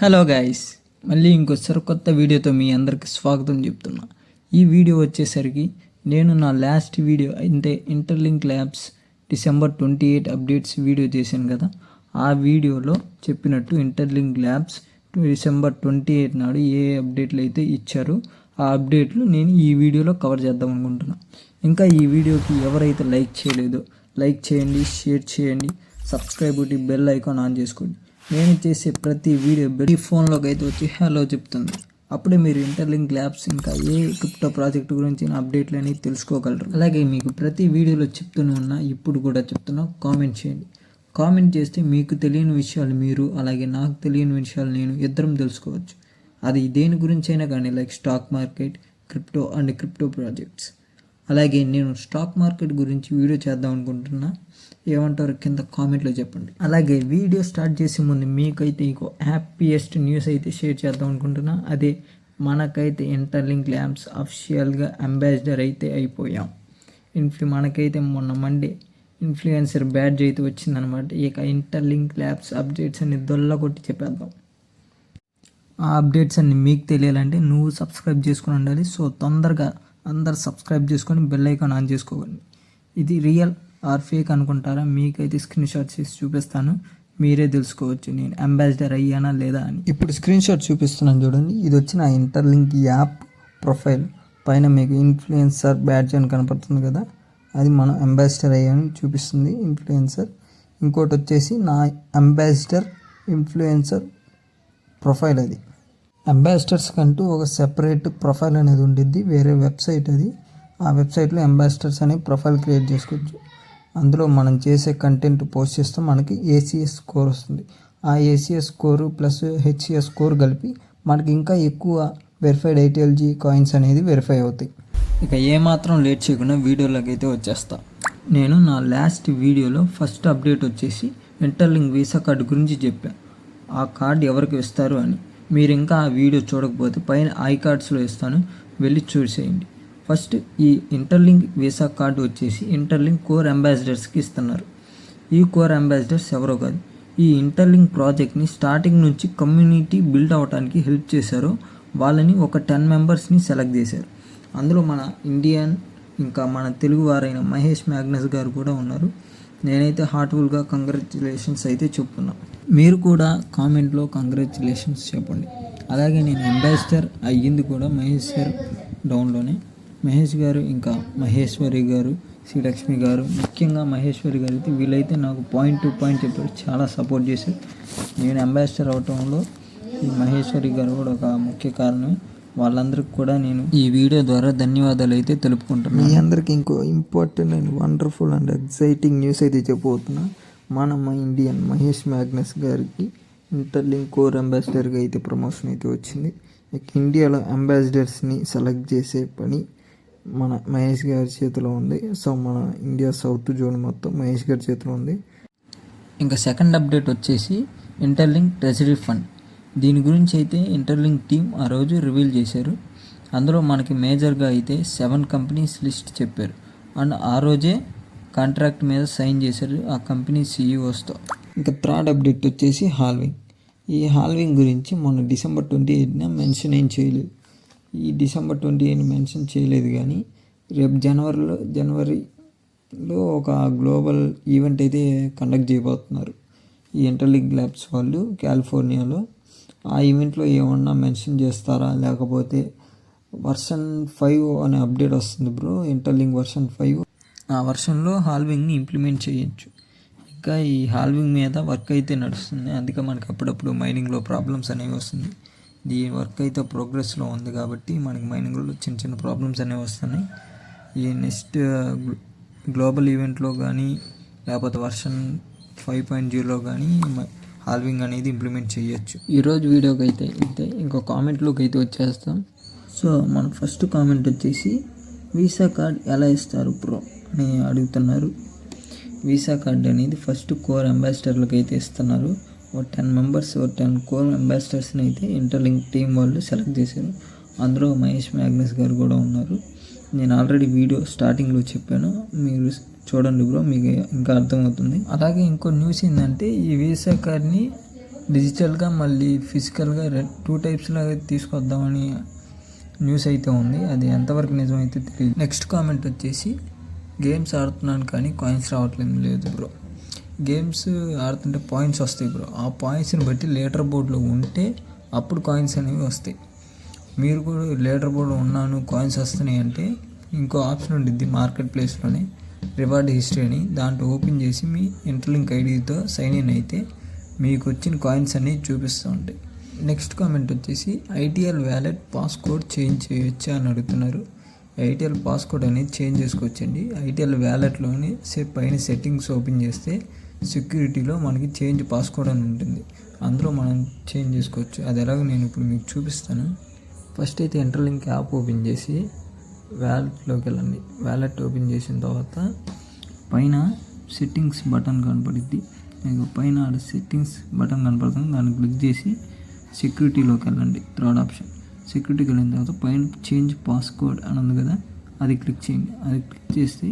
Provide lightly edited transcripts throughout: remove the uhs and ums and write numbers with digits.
Hello guys, మళ్ళీ ఇంకోసారి కొత్త వీడియోతో మీ అందరికి స్వాగతం చెప్తున్నా. ఈ వీడియో వచ్చేసరికి నేను నా లాస్ట్ వీడియో అంటే interlink labs December 28 updates video చేశాను కదా. ఆ వీడియోలో చెప్పినట్టు ఇంటర్లింక్ ల్యాబ్స్ December 28 నాడు ఏ అప్డేట్లు అయితే ఇచ్చారో ఆ అప్డేట్లు నేను ఈ వీడియోలో కవర్ చేద్దాం అనుకుంటున్నాను. ఇంకా ఈ వీడియోకి ఎవరైతే లైక్ చేయలేదో లైక్ చేయండి, షేర్ చేయండి, సబ్స్క్రైబ్ కొట్టి బెల్ ఐకాన్ ఆన్ చేసుకోండి. నేను చేసే ప్రతి వీడియో ఈ ఫోన్లోకి అయితే వచ్చి హలో చెప్తుంది. అప్పుడే మీరు ఇంటర్లింక్ ల్యాబ్స్ ఇంకా ఏ క్రిప్టో ప్రాజెక్ట్ గురించి అప్డేట్లు అనేవి తెలుసుకోగలరు. అలాగే మీకు ప్రతి వీడియోలో చెప్తూనే ఉన్నా, ఇప్పుడు కూడా చెప్తున్నా, కామెంట్ చేయండి. కామెంట్ చేస్తే మీకు తెలియని విషయాలు మీరు, అలాగే నాకు తెలియని విషయాలు నేను ఇద్దరం తెలుసుకోవచ్చు. అది దేని గురించి అయినా కానీ, like stock market, crypto and crypto projects. అలాగే నేను స్టాక్ మార్కెట్ గురించి వీడియో చేద్దాం అనుకుంటున్నా. ఏమంటారు కింద కామెంట్లో చెప్పండి. అలాగే వీడియో స్టార్ట్ చేసే ముందు మీకైతే ఇంకో హ్యాపీయెస్ట్ న్యూస్ అయితే షేర్ చేద్దాం అనుకుంటున్నా. అదే మనకైతే ఇంటర్లింక్ ల్యాబ్స్ అఫిషియల్గా అంబాసిడర్ అయితే అయిపోయాం. మనకైతే మొన్న మండే ఇన్ఫ్లుయెన్సర్ బ్యాడ్జ్ అయితే వచ్చిందనమాట. ఇక ఇంటర్లింక్ ల్యాబ్స్ అప్డేట్స్ అన్ని దొల్ల కొట్టి చెప్పేద్దాం. ఆ అప్డేట్స్ అన్ని మీకు తెలియాలంటే నువ్వు సబ్స్క్రైబ్ చేసుకుని ఉండాలి. సో తొందరగా అందరు సబ్స్క్రైబ్ చేసుకొని బెల్ ఐకాన్ ఆన్ చేసుకోండి. ఇది రియల్ ఆర్ ఫేక్ అనుకుంటారా? మీకైతే స్క్రీన్ షాట్ చేసి చూపిస్తాను, మీరే తెలుసుకోవచ్చు నేను అంబాసిడర్ అయ్యానా లేదా అని. ఇప్పుడు స్క్రీన్ షాట్ చూపిస్తున్నాను చూడండి. ఇది వచ్చిన ఇంటర్లింక్ యాప్ ప్రొఫైల్ పైన మీకు ఇన్ఫ్లుయెన్సర్ బ్యాడ్జ్ అని కనపడుతుంది కదా, అది మన అంబాసిడర్ అయ్యాని చూపిస్తుంది ఇన్ఫ్లుయెన్సర్. ఇంకోటి వచ్చేసి నా అంబాసిడర్ ఇన్ఫ్లుయెన్సర్ ప్రొఫైల్. అది అంబాసిడర్స్ కంటూ ఒక సెపరేట్ ప్రొఫైల్ అనేది ఉండిద్ది, వేరే వెబ్సైట్ అది. ఆ వెబ్సైట్లో అంబాసిడర్స్ అనే ప్రొఫైల్ క్రియేట్ చేసుకోవచ్చు. అందులో మనం చేసే కంటెంట్ పోస్ట్ చేస్తే మనకి ACS స్కోర్ వస్తుంది. ఆ ACS score plus HCS score కలిపి మనకి ఇంకా ఎక్కువ వెరిఫైడ్ ITLG కాయిన్స్ అనేది వెరిఫై అవుతాయి. ఇక ఏమాత్రం లేట్ చేయకుండా వీడియోలోకి అయితే వచ్చేస్తా. నేను నా లాస్ట్ వీడియోలో ఫస్ట్ అప్డేట్ వచ్చేసి ఇంటర్లింక్ వీసా కార్డు గురించి చెప్పాను. ఆ కార్డు ఎవరికి ఇస్తారు అని. మీరు ఇంకా ఆ వీడియో చూడకపోతే పైన iCardsలో ఇస్తాను, వెళ్ళి చూసేయండి. ఫస్ట్ ఈ ఇంటర్లింక్ వీసా కార్డు వచ్చేసి ఇంటర్లింక్ కోర్ అంబాసిడర్స్కి ఇస్తున్నారు. ఈ కోర్ అంబాసిడర్స్ ఎవరో కాదు, ఈ ఇంటర్లింక్ ప్రాజెక్ట్ని స్టార్టింగ్ నుంచి కమ్యూనిటీ బిల్డ్ అవ్వడానికి హెల్ప్ చేశారో వాళ్ళని ఒక 10 మెంబర్స్ని సెలెక్ట్ చేశారు. అందులో మన ఇండియన్ ఇంకా మన తెలుగు వారైన మహేష్ మ్యాగ్నస్ గారు కూడా ఉన్నారు. నేనైతే హార్ట్ఫుల్గా కంగ్రాచులేషన్స్ అయితే చెప్తున్నాను. మీరు కూడా కామెంట్లో కంగ్రాచులేషన్స్ చెప్పండి. అలాగే నేను అంబాసిడర్ అయ్యింది కూడా మహేష్ గారు డౌన్లోనే. మహేష్ గారు ఇంకా మహేశ్వరి గారు, శ్రీలక్ష్మి గారు, ముఖ్యంగా మహేశ్వరి గారు అయితే వీళ్ళైతే నాకు పాయింట్ టు పాయింట్ చెప్పారు, చాలా సపోర్ట్ చేశారు. నేను అంబాసిడర్ అవటంలో ఈ మహేశ్వరి గారు కూడా ఒక ముఖ్య కారణమే. వాళ్ళందరికీ కూడా నేను ఈ వీడియో ద్వారా ధన్యవాదాలు అయితే తెలుపుకుంటున్నాను. మీ అందరికీ ఇంకో important and wonderful and exciting news అయితే చెప్పబోతున్నా. మన ఇండియన్ మహేష్ మ్యాగ్నస్ గారికి ఇంటర్లింక్ కోర్ అంబాసిడర్గా అయితే ప్రమోషన్ అయితే వచ్చింది. ఇండియాలో అంబాసిడర్స్ని సెలెక్ట్ చేసే పని మన మహేష్ గారి చేతిలో ఉంది. సో మన ఇండియా సౌత్ జోన్ మొత్తం మహేష్ గారి చేతిలో ఉంది. ఇంకా సెకండ్ అప్డేట్ వచ్చేసి ఇంటర్లింక్ ట్రెజరీ ఫండ్. దీని గురించి అయితే ఇంటర్లింక్ టీమ్ ఆ రోజు రివీల్ చేశారు. అందులో మనకి మేజర్గా అయితే 7 కంపెనీస్ లిస్ట్ చెప్పారు. అండ్ ఆ రోజే కాంట్రాక్ట్ మీద సైన్ చేశారు ఆ కంపెనీ CEOస్తో. ఇంకా థర్డ్ అప్డేట్ వచ్చేసి హాల్వింగ్. ఈ హాల్వింగ్ గురించి మొన్న December 28న మెన్షన్ ఏం చేయలేదు. ఈ December 28 మెన్షన్ చేయలేదు, కానీ రేపు జనవరిలో ఒక గ్లోబల్ ఈవెంట్ అయితే కండక్ట్ చేయబోతున్నారు ఈ ఇంటర్లింక్ ల్యాబ్స్ వాళ్ళు కాలిఫోర్నియాలో. ఆ ఈవెంట్లో ఏమన్నా మెన్షన్ చేస్తారా, లేకపోతే వర్షన్ 5 అనే అప్డేట్ వస్తుంది బ్రో, ఇంటర్లింక్ వర్షన్ 5. ఆ వర్షన్లో హాల్వింగ్ని ఇంప్లిమెంట్ చేయొచ్చు. ఇంకా ఈ హాల్వింగ్ మీద వర్క్ అయితే నడుస్తుంది. అందుకే మనకి అప్పుడప్పుడు మైనింగ్లో ప్రాబ్లమ్స్ అనేవి వస్తుంది. ఈ వర్క్ అయితే ప్రోగ్రెస్లో ఉంది కాబట్టి మనకి మైనింగ్లో చిన్న చిన్న ప్రాబ్లమ్స్ అనేవి వస్తున్నాయి. ఈ నెక్స్ట్ గ్లోబల్ ఈవెంట్లో కానీ లేకపోతే వర్షన్ 5.0లో కానీ హాల్వింగ్ అనేది ఇంప్లిమెంట్ చేయొచ్చు. ఈరోజు వీడియోకి అయితే ఇంతే. ఇంకో కామెంట్లోకి అయితే వచ్చేస్తాం. సో మన ఫస్ట్ కామెంట్ వచ్చేసి వీసా కార్డ్ ఎలా ఇస్తారు బ్రో అని అడుగుతున్నారు. వీసా కార్డ్ అనేది ఫస్ట్ కోర్ అంబాసిడర్లకు అయితే ఇస్తున్నారు. 10 మెంబర్స్ 10 కోర్ అంబాసిడర్స్ని అయితే ఇంటర్లింక్ టీం వాళ్ళు సెలెక్ట్ చేశారు. అందులో మహేష్ మ్యాగ్నస్ గారు కూడా ఉన్నారు. నేను ఆల్రెడీ వీడియో స్టార్టింగ్లో చెప్పాను, మీరు చూడండి బ్రో, మీకు ఇంకా అర్థమవుతుంది. అలాగే ఇంకో న్యూస్ ఏంటంటే ఈ వీసా కార్డ్ని డిజిటల్గా మళ్ళీ ఫిజికల్గా 2 టైప్స్లో తీసుకొద్దామని న్యూస్ అయితే ఉంది. అది ఎంతవరకు నిజమైతే తెలియదు. నెక్స్ట్ కామెంట్ వచ్చేసి గేమ్స్ ఆడుతున్నాను కానీ కాయిన్స్ రావట్లేదు. లేదు బ్రో, గేమ్స్ ఆడుతుంటే పాయింట్స్ వస్తాయి బ్రో. ఆ పాయింట్స్ని బట్టి లీడర్ బోర్డులో ఉంటే అప్పుడు కాయిన్స్ అనేవి వస్తాయి. మీరు కూడా లీడర్ బోర్డులో ఉన్నాను కాయిన్స్ వస్తున్నాయి అంటే ఇంకో ఆప్షన్ ఉండిద్ది మార్కెట్ ప్లేస్లోనే, రివార్డ్ హిస్టరీ అని. దాంట్లో ఓపెన్ చేసి మీ ఇంటర్లింక్ ఐడితో సైన్ ఇన్ అయితే మీకు వచ్చిన కాయిన్స్ అనేవి చూపిస్తూ ఉంటాయి. నెక్స్ట్ కామెంట్ వచ్చేసి ఐటీఎల్ వ్యాలెట్ పాస్కోడ్ చేంజ్ చేయొచ్చా అని అడుగుతున్నారు. ఐటీఎల్ పాస్కోడ్ అనేది చేంజ్ చేసుకోవచ్చండి. ఐటీఎల్ వ్యాలెట్లోని పైన సెట్టింగ్స్ ఓపెన్ చేస్తే సెక్యూరిటీలో మనకి చేంజ్ పాస్కోడ్ అని ఉంటుంది. అందులో మనం చేంజ్ చేసుకోవచ్చు. అది ఎలాగో నేను ఇప్పుడు మీకు చూపిస్తాను. ఫస్ట్ అయితే ఇంటర్లింక్ యాప్ ఓపెన్ చేసి వ్యాలెట్లోకి వెళ్ళండి. వ్యాలెట్ ఓపెన్ చేసిన తర్వాత పైన సెట్టింగ్స్ బటన్ కనపడుద్ది. మీకు పైన సెట్టింగ్స్ బటన్ కనపడుతుంది. దాన్ని క్లిక్ చేసి సెక్యూరిటీలోకి వెళ్ళండి. థర్డ్ ఆప్షన్ సెక్యూరిటీకి వెళ్ళిన తర్వాత పైన చేంజ్ పాస్కోడ్ అని ఉంది కదా, అది క్లిక్ చేయండి. అది క్లిక్ చేస్తే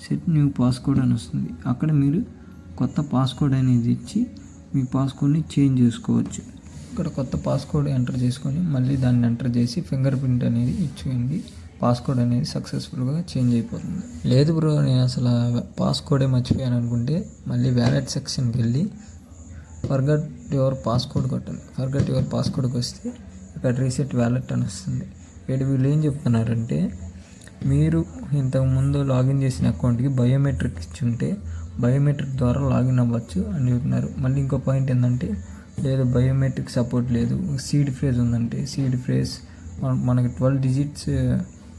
సెట్ న్యూ పాస్కోడ్ అని వస్తుంది. అక్కడ మీరు కొత్త పాస్కోడ్ అనేది ఇచ్చి మీ పాస్కోడ్ని చేంజ్ చేసుకోవచ్చు. ఇక్కడ కొత్త పాస్కోడ్ ఎంటర్ చేసుకొని మళ్ళీ దాన్ని ఎంటర్ చేసి ఫింగర్ ప్రింట్ అనేది ఇచ్చేయండి. పాస్కోడ్ అనేది సక్సెస్ఫుల్గా చేంజ్ అయిపోతుంది. లేదు బ్రో, నేను అసలు పాస్కోడే మర్చిపోయాను అనుకుంటే మళ్ళీ వ్యాలెట్ సెక్షన్కి వెళ్ళి ఫర్గట్ యువర్ పాస్కోడ్ కొట్టండి. ఫర్గట్ యువర్ పాస్కోడ్కి వస్తే ఇక్కడ రీసెట్ వ్యాలెట్ అని వస్తుంది. ఇక్కడ వీళ్ళు ఏం చెప్తున్నారంటే మీరు ఇంతకుముందు లాగిన్ చేసిన అకౌంట్కి బయోమెట్రిక్ ఇచ్చుంటే బయోమెట్రిక్ ద్వారా లాగిన్ అవ్వచ్చు అని చెప్తున్నారు. మళ్ళీ ఇంకో పాయింట్ ఏంటంటే లేదు బయోమెట్రిక్ సపోర్ట్ లేదు, సీడ్ ఫ్రేజ్ ఉందంటే సీడ్ ఫ్రేజ్ మనకి 12 డిజిట్స్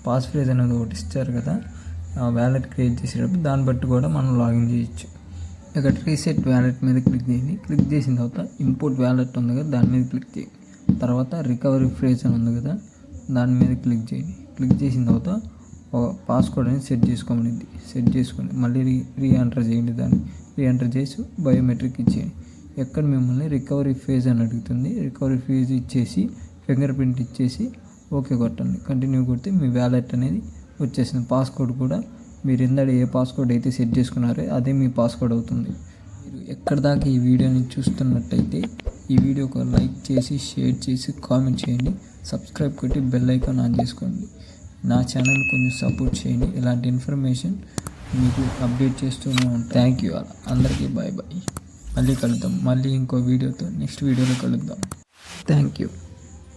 పాస్ ఫ్రేజ్ అనేది ఒకటి ఇచ్చారు కదా వ్యాలెట్ క్రియేట్ చేసేటప్పుడు, దాన్ని బట్టి కూడా మనం లాగిన్ చేయొచ్చు. ఇక్కడ రీసెట్ వ్యాలెట్ మీద క్లిక్ చేయండి. క్లిక్ చేసిన తర్వాత ఇంపోర్ట్ వ్యాలెట్ ఉంది కదా దాని మీద క్లిక్ చేయండి. తర్వాత రికవరీ ఫ్రేజ్ అని ఉంది కదా దాని మీద క్లిక్ చేయండి. క్లిక్ చేసిన తర్వాత పాస్కోడ్ అనేది సెట్ చేసుకోమనింది. సెట్ చేసుకోండి. మళ్ళీ రీఎంటర్ చేయండి. దాన్ని రీఎంటర్ చేసి బయోమెట్రిక్ ఇచ్చేయండి. ఎక్కడ మిమ్మల్ని రికవరీ ఫేజ్ అని అడుగుతుంది. రికవరీ ఫేజ్ ఇచ్చేసి ఫింగర్ ప్రింట్ ఇచ్చేసి ఓకే కొట్టండి. కంటిన్యూ కొడితే మీ వ్యాలెట్ అనేది వచ్చేసింది. పాస్కోడ్ కూడా మీరు ఇందాక ఏ పాస్కోడ్ అయితే సెట్ చేసుకున్నారో అదే మీ పాస్కోడ్ అవుతుంది. మీరు ఎక్కడ దాకా ఈ వీడియోని చూస్తున్నట్టయితే ఈ వీడియోకి లైక్ చేసి షేర్ చేసి కామెంట్ చేయండి. సబ్స్క్రైబ్ కొట్టి బెల్ ఐకాన్ ఆన్ చేసుకోండి. నా ఛానల్ కొంచెం సపోర్ట్ చేయండి. ఇలాంటి ఇన్ఫర్మేషన్ మీకు అప్డేట్ చేస్తూనే ఉంటాను. Thank you all. అందరికీ బాయ్ బాయ్. మళ్ళీ కలుద్దాం. మళ్ళీ ఇంకో వీడియోతో నెక్స్ట్ వీడియోలో కలుద్దాం. Thank you.